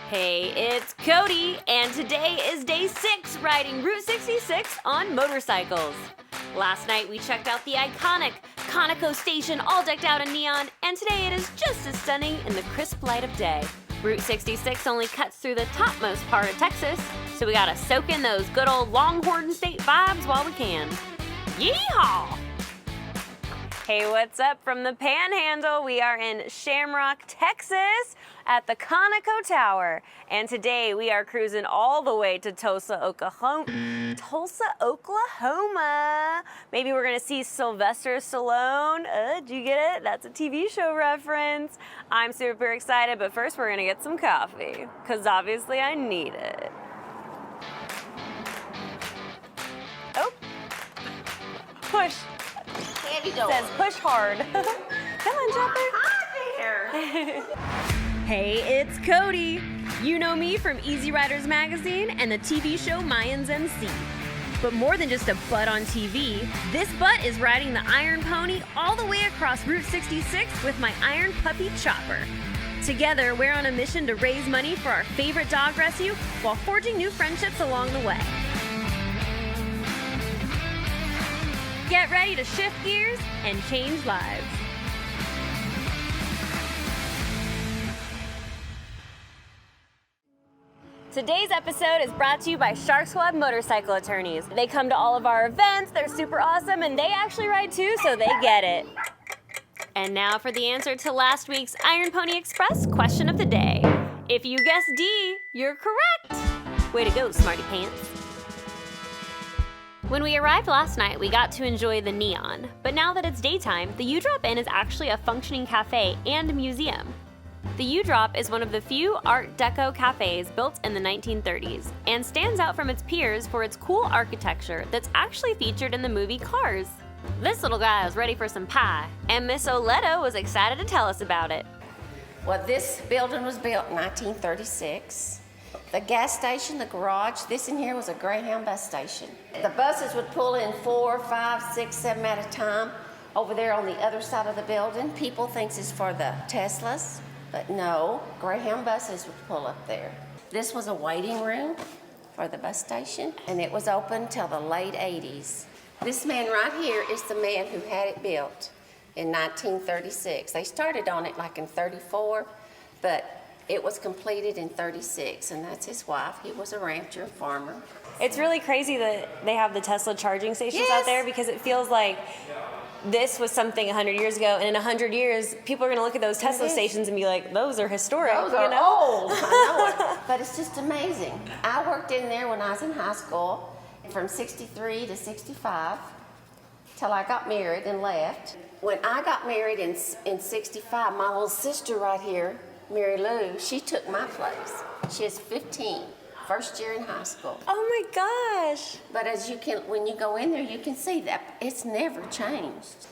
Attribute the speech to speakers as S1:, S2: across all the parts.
S1: Hey, it's Cody, and today is day 6 riding Route 66 on motorcycles. Last night we checked out the iconic Conoco station all decked out in neon, and today it is just as stunning in the crisp light of day. Route 66 only cuts through the topmost part of Texas, so we gotta soak in those good old Longhorn State vibes while we can. Yeehaw! Hey, what's up from the Panhandle? We are in Shamrock, Texas at the Conoco Tower. And today we are cruising all the way to Tulsa, Oklahoma. Maybe we're gonna see Sylvester Stallone. Did you get it? That's a TV show reference. I'm super excited, but first we're gonna get some coffee, because obviously I need it. Oh, push.
S2: Candy door.
S1: Says push hard. Come on, Chopper.
S2: Hi there.
S1: Hey, it's Cody. You know me from Easy Riders Magazine and the TV show Mayans MC. But more than just a butt on TV, this butt is riding the Iron Pony all the way across Route 66 with my Iron Puppy Chopper. Together, we're on a mission to raise money for our favorite dog rescue while forging new friendships along the way. Get ready to shift gears and change lives. Today's episode is brought to you by Sharks Club Motorcycle Attorneys. They come to all of our events, they're super awesome, and they actually ride too, so they get it. And now for the answer to last week's Iron Pony Express question of the day. If you guessed D, you're correct. Way to go, smarty pants. When we arrived last night, we got to enjoy the neon, but now that it's daytime, the U-drop Inn is actually a functioning cafe and museum. The U-drop is one of the few Art Deco cafes built in the 1930s and stands out from its peers for its cool architecture that's actually featured in the movie Cars. This little guy is ready for some pie, and Miss Oleto was excited to tell us about it.
S2: Well, this building was built in 1936. The gas station, the garage, this in here was a Greyhound bus station. The buses would pull in 4, 5, 6, 7 at a time. Over there on the other side of the building, people think it's for the Teslas, but no, Greyhound buses would pull up there. This was a waiting room for the bus station, and it was open till the late 80s. This man right here is the man who had it built in 1936. They started on it like in 34, but it was completed in 36, and that's his wife. He was a rancher, farmer.
S1: It's really crazy that they have the Tesla charging stations
S2: Yes.
S1: out there, because it feels like this was something 100 years ago, and in 100 years, people are going to look at those Tesla stations and be like, those are historic.
S2: Those are old. I know it. But it's just amazing. I worked in there when I was in high school, from 63 to 65, till I got married and left. When I got married in 65, my little sister right here, Mary Lou, she took my place. She is 15, first year in high school.
S1: Oh my gosh.
S2: But as you can, when you go in there, you can see that it's never changed.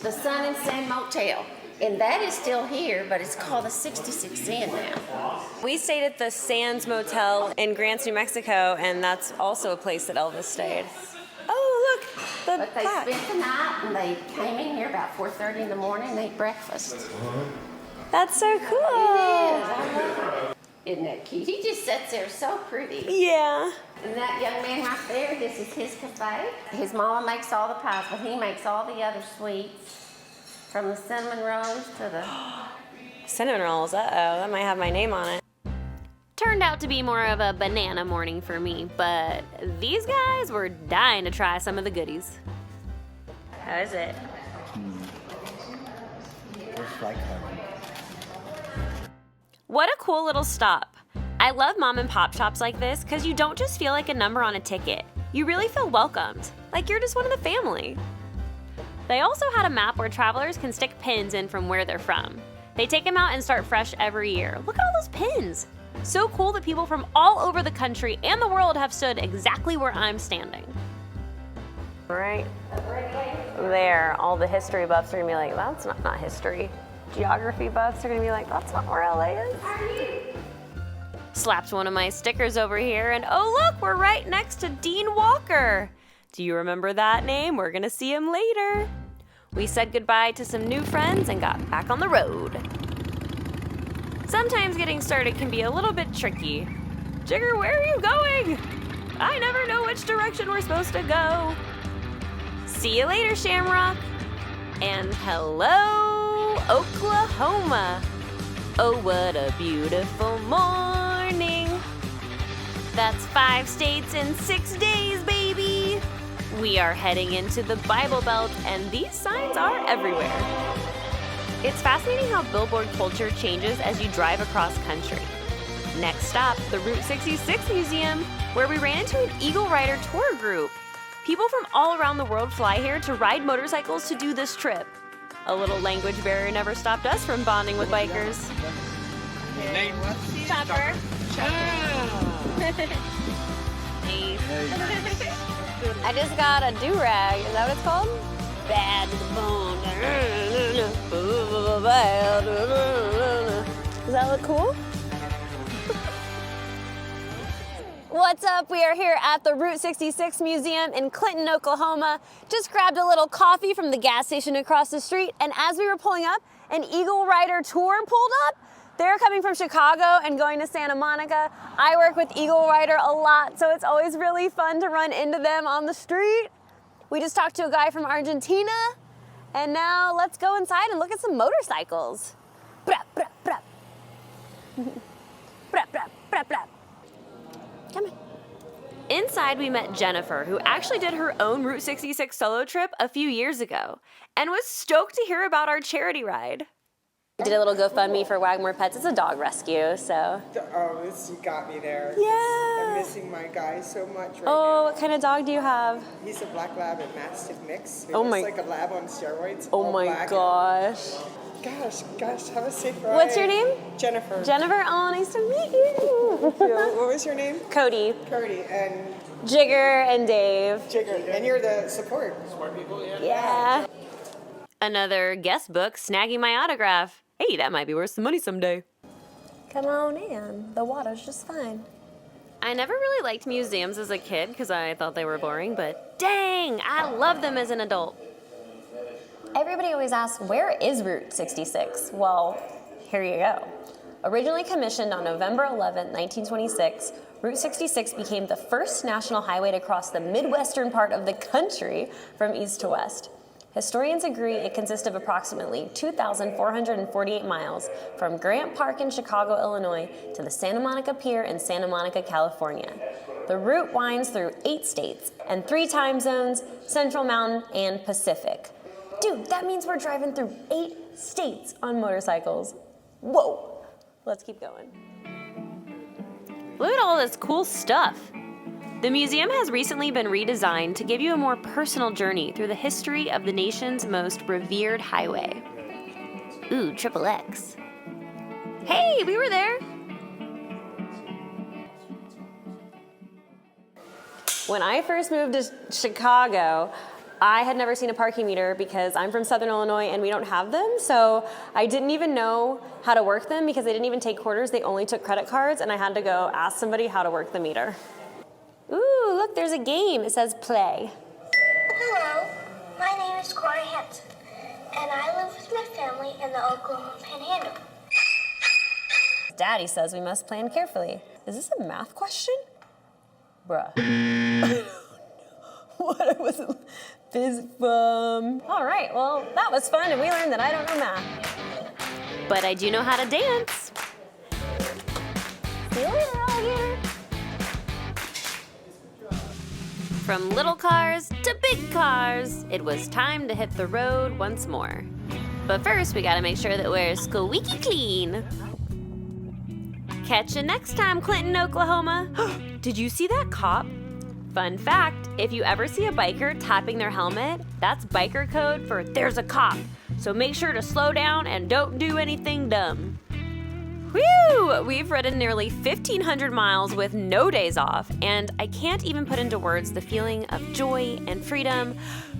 S2: The Sun and Sand Motel, and that is still here, but it's called the 66 Inn now.
S1: We stayed at the Sands Motel in Grants, New Mexico, and that's also a place that Elvis stayed. Oh, look, the
S2: But they
S1: plaque.
S2: spent the night, and they came in here about 4:30 in the morning and ate breakfast.
S1: That's so cool.
S2: It is. I love it. Isn't that cute? He just sits there so pretty.
S1: Yeah.
S2: And that young man right there, this is his cafe. His mama makes all the pies, but he makes all the other sweets, from the cinnamon rolls to the...
S1: Cinnamon rolls, that might have my name on it. Turned out to be more of a banana morning for me, but these guys were dying to try some of the goodies. How is it?
S3: Just like honey.
S1: What a cool little stop. I love mom and pop shops like this because you don't just feel like a number on a ticket. You really feel welcomed, like you're just one of the family. They also had a map where travelers can stick pins in from where they're from. They take them out and start fresh every year. Look at all those pins. So cool that people from all over the country and the world have stood exactly where I'm standing. Right there, all the history buffs are gonna be like, that's not history. Geography buffs are gonna be like, that's not where LA is. Slapped one of my stickers over here, and oh look, we're right next to Dean Walker. Do you remember that name? We're gonna see him later. We said goodbye to some new friends and got back on the road. Sometimes getting started can be a little bit tricky. Jigger, where are you going? I never know which direction we're supposed to go. See you later, Shamrock. And hello, Oklahoma. Oh, what a beautiful morning. That's 5 states in 6 days, baby. We are heading into the Bible Belt, and these signs are everywhere. It's fascinating how billboard culture changes as you drive across country. Next stop, the Route 66 Museum, where we ran into an Eagle Rider tour group. People from all around the world fly here to ride motorcycles to do this trip. A little language barrier never stopped us from bonding with bikers.
S4: Name?
S1: Chopper. I just got a do-rag. Is that what it's called? Bad to the bone. Does that look cool? What's up? We are here at the Route 66 Museum in Clinton, Oklahoma. Just grabbed a little coffee from the gas station across the street, and as we were pulling up, an Eagle Rider tour pulled up. They're coming from Chicago and going to Santa Monica. I work with Eagle Rider a lot, so it's always really fun to run into them on the street. We just talked to a guy from Argentina, and now let's go inside and look at some motorcycles. Brap, brap, brap. Brap, brap, brap, brap. Come on. Inside, we met Jennifer, who actually did her own Route 66 solo trip a few years ago and was stoked to hear about our charity ride. We did a little GoFundMe for Wagmore Pets. It's a dog rescue, so.
S4: Oh, you got me there.
S1: Yeah.
S4: I'm missing my guy so much right
S1: Oh,
S4: now.
S1: what kind of dog do you have?
S4: He's a black lab and mastiff mix. He
S1: Oh
S4: looks
S1: my-
S4: like a lab on steroids.
S1: Oh
S4: all
S1: my
S4: black.
S1: gosh.
S4: Gosh, have a safe ride.
S1: What's your name?
S4: Jennifer.
S1: Jennifer, oh, nice to meet you.
S4: What was your name?
S1: Cody,
S4: Cody and
S1: Jigger, and Dave.
S4: Jigger. And you're the support.
S1: Yeah. Another guest book snagging my autograph. Hey, that might be worth some money someday. Come on in. The water's just fine. I never really liked museums as a kid because I thought they were boring, but dang, I love them as an adult. Everybody always asks, where is Route 66? Well, here you go. Originally commissioned on November 11, 1926, Route 66 became the first national highway to cross the Midwestern part of the country from east to west. Historians agree it consists of approximately 2,448 miles from Grant Park in Chicago, Illinois, to the Santa Monica Pier in Santa Monica, California. The route winds through 8 states and 3 time zones, Central Mountain and Pacific. Dude, that means we're driving through 8 states on motorcycles. Whoa, let's keep going. Look at all this cool stuff. The museum has recently been redesigned to give you a more personal journey through the history of the nation's most revered highway. Ooh, XXX. Hey, we were there. When I first moved to Chicago, I had never seen a parking meter because I'm from Southern Illinois and we don't have them. So I didn't even know how to work them because they didn't even take quarters. They only took credit cards, and I had to go ask somebody how to work the meter. Ooh, look, there's a game. It says play.
S5: Hello, my name is Corey Hansen, and I live with my family in the Oklahoma Panhandle.
S1: Daddy says we must plan carefully. Is this a math question? Bruh. What was it? All right, well, that was fun, and we learned that I don't know math. But I do know how to dance. See you later, alligator. From little cars to big cars, it was time to hit the road once more. But first, we gotta make sure that we're squeaky clean. Catch you next time, Clinton, Oklahoma. Did you see that cop? Fun fact, if you ever see a biker tapping their helmet, that's biker code for there's a cop. So make sure to slow down and don't do anything dumb. Whew! We've ridden nearly 1,500 miles with no days off, and I can't even put into words the feeling of joy and freedom,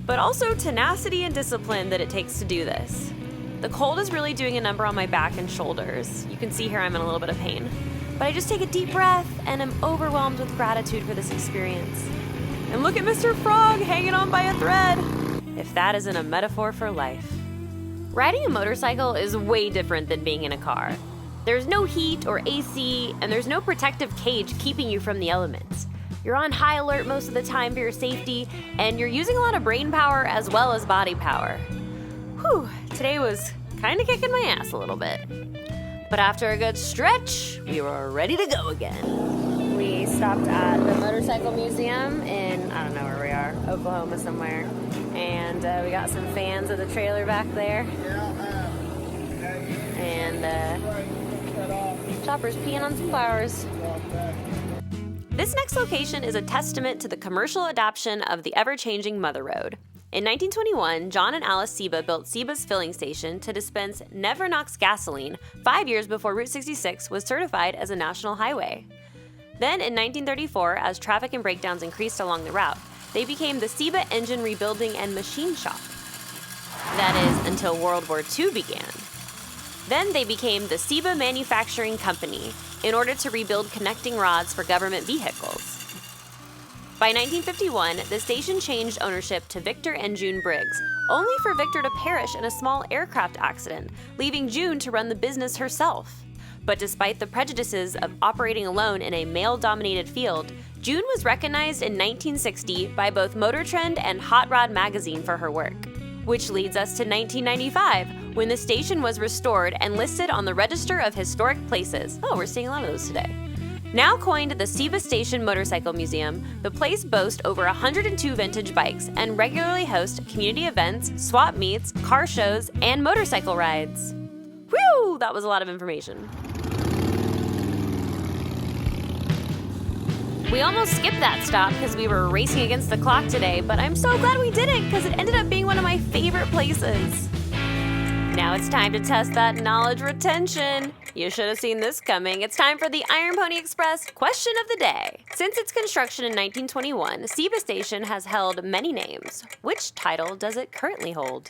S1: but also tenacity and discipline that it takes to do this. The cold is really doing a number on my back and shoulders. You can see here I'm in a little bit of pain. But I just take a deep breath and am overwhelmed with gratitude for this experience. And look at Mr. Frog hanging on by a thread. If that isn't a metaphor for life. Riding a motorcycle is way different than being in a car. There's no heat or AC, and there's no protective cage keeping you from the elements. You're on high alert most of the time for your safety, and you're using a lot of brain power as well as body power. Whew, today was kind of kicking my ass a little bit. But after a good stretch, we were ready to go again. We stopped at the Motorcycle Museum in, I don't know where we are, Oklahoma somewhere. And we got some fans of the trailer back there. And Chopper's peeing on some flowers. This next location is a testament to the commercial adoption of the ever-changing Mother Road. In 1921, John and Alice Seba built Seba's filling station to dispense Never Knox gasoline 5 years before Route 66 was certified as a national highway. Then in 1934, as traffic and breakdowns increased along the route, they became the Seba Engine Rebuilding and Machine Shop. That is, until World War II began. Then they became the Seba Manufacturing Company in order to rebuild connecting rods for government vehicles. By 1951, the station changed ownership to Victor and June Briggs, only for Victor to perish in a small aircraft accident, leaving June to run the business herself. But despite the prejudices of operating alone in a male-dominated field, June was recognized in 1960 by both Motor Trend and Hot Rod magazine for her work. Which leads us to 1995, when the station was restored and listed on the Register of Historic Places. Oh, we're seeing a lot of those today. Now coined the Seba Station Motorcycle Museum, the place boasts over 102 vintage bikes and regularly hosts community events, swap meets, car shows, and motorcycle rides. Whew, that was a lot of information. We almost skipped that stop because we were racing against the clock today, but I'm so glad we didn't because it ended up being one of my favorite places. Now it's time to test that knowledge retention. You should have seen this coming. It's time for the Iron Pony Express question of the day. Since its construction in 1921, Seba Station has held many names. Which title does it currently hold?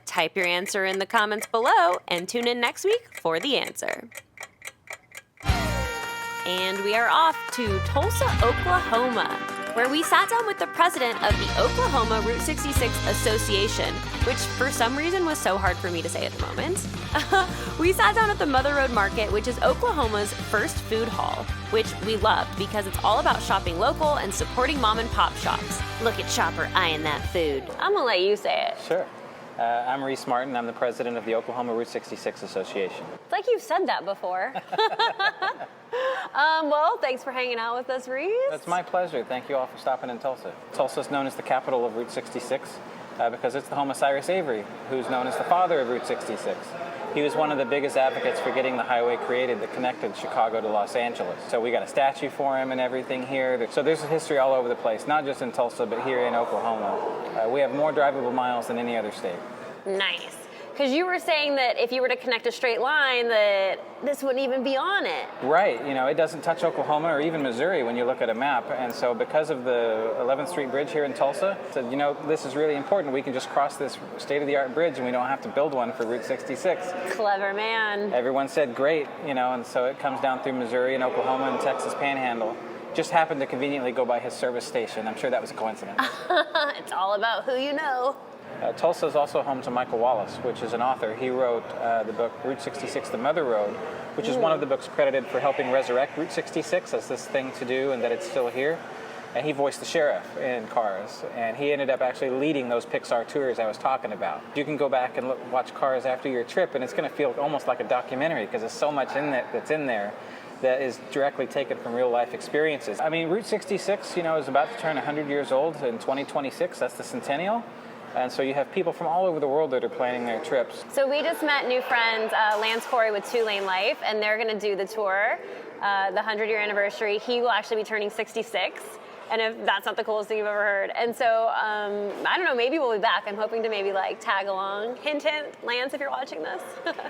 S1: Type your answer in the comments below and tune in next week for the answer. And we are off to Tulsa, Oklahoma, where we sat down with the president of the Oklahoma Route 66 Association, which for some reason was so hard for me to say at the moment. We sat down at the Mother Road Market, which is Oklahoma's first food hall, which we loved because it's all about shopping local and supporting mom and pop shops. Look at Chopper eyeing that food. I'm gonna let you say it.
S6: Sure. I'm Rhys Martin. I'm the president of the Oklahoma Route 66 Association.
S1: It's like you've said that before. Well, thanks for hanging out with us, Rhys.
S6: It's my pleasure. Thank you all for stopping in Tulsa. Tulsa is known as the capital of Route 66 because it's the home of Cyrus Avery, who's known as the father of Route 66. He was one of the biggest advocates for getting the highway created that connected Chicago to Los Angeles. So we got a statue for him and everything here. So there's a history all over the place, not just in Tulsa, but here in Oklahoma. We have more drivable miles than any other state.
S1: Nice. Because you were saying that if you were to connect a straight line, that this wouldn't even be on it.
S6: Right. You know, it doesn't touch Oklahoma or even Missouri when you look at a map. And so because of the 11th Street Bridge here in Tulsa, said, you know, this is really important. We can just cross this state-of-the-art bridge and we don't have to build one for Route 66.
S1: Clever man.
S6: Everyone said great, you know, and so it comes down through Missouri and Oklahoma and Texas Panhandle. Just happened to conveniently go by his service station. I'm sure that was a coincidence.
S1: It's all about who you know.
S6: Tulsa is also home to Michael Wallace, which is an author. He wrote the book Route 66, The Mother Road, which is one of the books credited for helping resurrect Route 66 as this thing to do and that it's still here. And he voiced the sheriff in Cars, and he ended up actually leading those Pixar tours I was talking about. You can go back and watch Cars after your trip, and it's going to feel almost like a documentary because there's so much in it that's in there that is directly taken from real life experiences. I mean, Route 66, you know, is about to turn 100 years old in 2026. That's the centennial. And so you have people from all over the world that are planning their trips.
S1: So we just met new friends, Lance Corey with 2 Lane Life, and they're going to do the tour, the 100-year anniversary. He will actually be turning 66. And if that's not the coolest thing you've ever heard. And so, I don't know, maybe we'll be back. I'm hoping to maybe like tag along. Hint, hint, Lance, if you're watching this.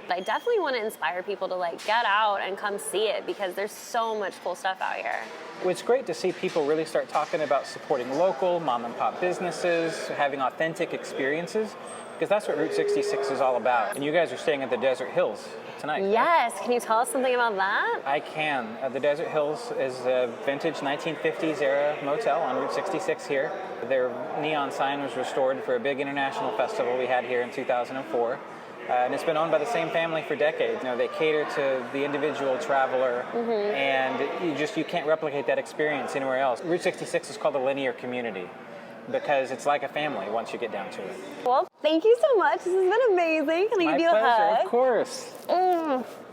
S1: I definitely want to inspire people to like get out and come see it because there's so much cool stuff out here.
S6: It's great to see people really start talking about supporting local, mom and pop businesses, having authentic experiences, because that's what Route 66 is all about. And you guys are staying at the Desert Hills tonight.
S1: Yes, can you tell us something about that?
S6: I can. The Desert Hills is a vintage 1950s era motel on Route 66 here. Their neon sign was restored for a big international festival we had here in 2004. And it's been owned by the same family for decades. You know, they cater to the individual traveler, and you can't replicate that experience anywhere else. Route 66 is called a linear community because it's like a family once you get down to it.
S1: Well, thank you so much. This has been amazing. Can I
S6: My
S1: give you a
S6: pleasure,
S1: hug?
S6: of course.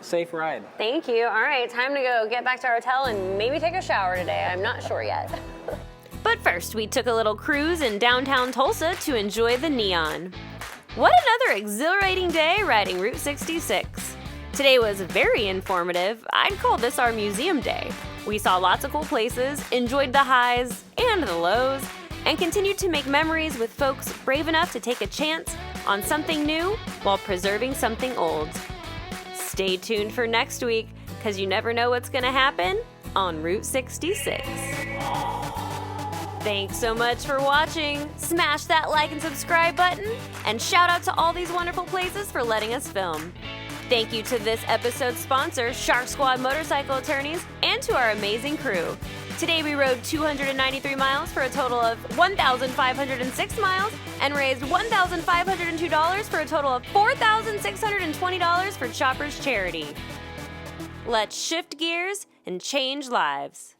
S6: Safe ride.
S1: Thank you. All right, time to go get back to our hotel and maybe take a shower today. I'm not sure yet. But first, we took a little cruise in downtown Tulsa to enjoy the neon. What another exhilarating day riding Route 66. Today was very informative. I'd call this our museum day. We saw lots of cool places, enjoyed the highs and the lows, and continued to make memories with folks brave enough to take a chance on something new while preserving something old. Stay tuned for next week, because you never know what's going to happen on Route 66. Thanks so much for watching. Smash that like and subscribe button, and shout out to all these wonderful places for letting us film. Thank you to this episode's sponsor, Shark Squad Motorcycle Attorneys, and to our amazing crew. Today we rode 293 miles for a total of 1,506 miles and raised $1,502 for a total of $4,620 for Chopper's charity. Let's shift gears and change lives.